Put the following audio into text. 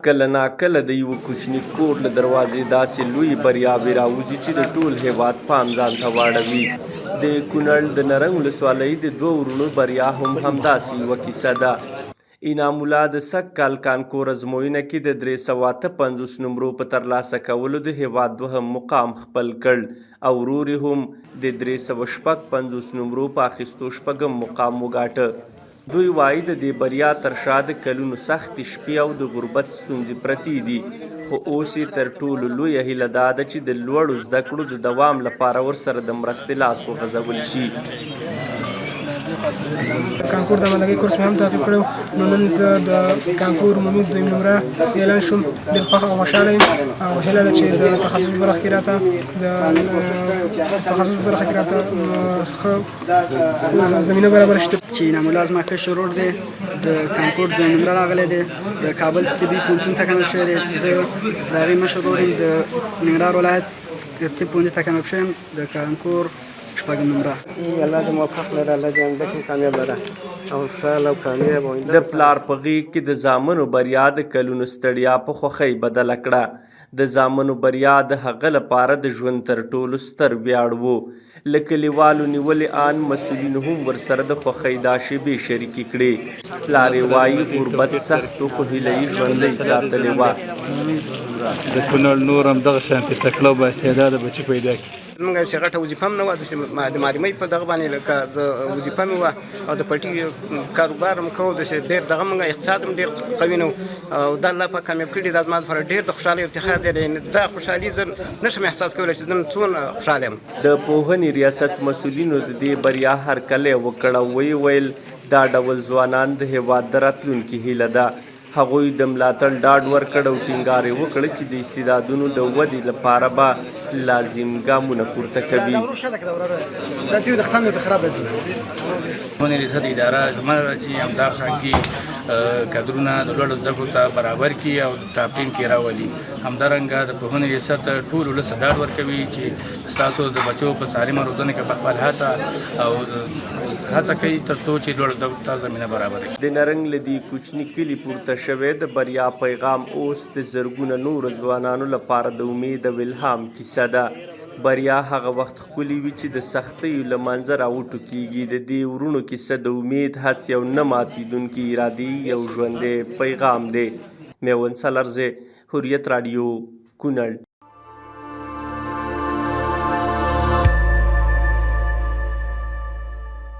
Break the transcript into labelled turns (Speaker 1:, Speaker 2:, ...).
Speaker 1: کله ناکله د یوه کوچني کور له دروازې داسې لوی بریاوې راوځي چې د ټول هیواد پام ځان ته واړوي. د کونړ د نرنګ ولسوالۍ د دوو ورونو بریا هم همداسې یوه کیسه ده. انعام الله د سږ کال کانکور ازموینه کې د 358 نمرو په ترلاسه کولو د هیواد دوهم مقام خپل کړ او ورور یې هم د 356 نمرو په اخیستو شپږم مقام وګاټه. دوی وایي د دې بریا تر شا د کلونو سختې شپې او د غربت ستونزې پرتې دي، خو اوس یې تر ټولو لویه هیله دا ده چې د لوړو زده کړو د دوام لپاره ورسره د مرستې لاس وغځول شي.
Speaker 2: کانکور د امادګۍ کورس مې هم تعقیب کړی و، نو نن زه د کانکور عمومي دویم نمره اعلان شوم. ډېر خوښ او خوشحاله یم او هیله ده چې د تخصص برخه کې راته ښه زمینه برابره شي.
Speaker 3: چې انعام الله زما کشر ورور دی، د کانکور دویم نمره راغلی دی، د کابل طبي پوهنتون ته کامیاب شوی دی. زه د هغې مشر ورور یم، د ننګرهار ولایت طب پوهنځي ته کامیاب شوی یم، د کانکور شپږم نمره.
Speaker 4: الله دې موفق لره، الله دې عنده کې کامیاب لره او خوشحاله او کامیاب.
Speaker 1: د پلار په غېږ کې د زامنو بریا د کلونو ستړیا په خوښۍ بدله کړه. د زامنو بریا د هغه لپاره د ژوند تر ټولو ستر ویاړ و. له کلیوالو نیولې ان مسؤلینو هم ورسره د خوښۍ دا شېبې شریکې کړې. پلار یې وایي غربت سخت و خو هیله یې ژوندۍ ساتلې وه.
Speaker 5: د کونړ نور هم دغه شانتې تکړه او بااستعداده بچي پیدا کړي.
Speaker 4: زموږ هسې غټه وظیفه هم نه وه، داسې د معلمۍ په دغه باندې لکه وظیفه مې وه او د پټي کاروبار هم کوو، داسې ډېر دغه موږ اقتصاد هم ډېر قوي نه و او دا الله پاک کامیاب کړي. دا زما لپاره ډېر د خوشحالۍ افتخار دی. دا خوشحالي زه نشم احساس کولی چې زه څومره خوشحاله یم.
Speaker 1: د پوهنې ریاست مسؤلینو د دې بریا هرکلی وکړ او ویې ویل دا ډول ځوانان د هیواد د راتلونکي هیله ده. هغوی د ملاتړ ډاډ ورکړ او ټینګار یې وکړ چې د استعدادونو د ودې لپاره به لازم ګامونه پورته کوي.
Speaker 6: پوهنې ریاست اداره زما چې همدا ښاګي کادرونه د لوړو زده کړو ته برابر کړي او ټاپ 10 کې راولي. همدارنګه د پوهنې ریاست ټولو ولس ته ډاډ ورکوي چې ستاسو د بچو په سالمه روزنه کې به خپل هڅه کوي تر څو چې لوړو زده کړو ته زمینه برابره کړي.
Speaker 1: د نرنګ له دې کوچني کلي پورته شوی د بریا پیغام اوس د زرګونه نورو ځوانانو لپاره د امید او الهام کیسه ده. بریا هغه وخت ښکلي وي چې د سختیو له منځه راوټوکېږي. د دې ورونو کیسه د امید، هڅې او نه ماتېدونکي ارادې یو ژوندی پیغام دی. میوند سالارزی، حریت راډیو، کونړ.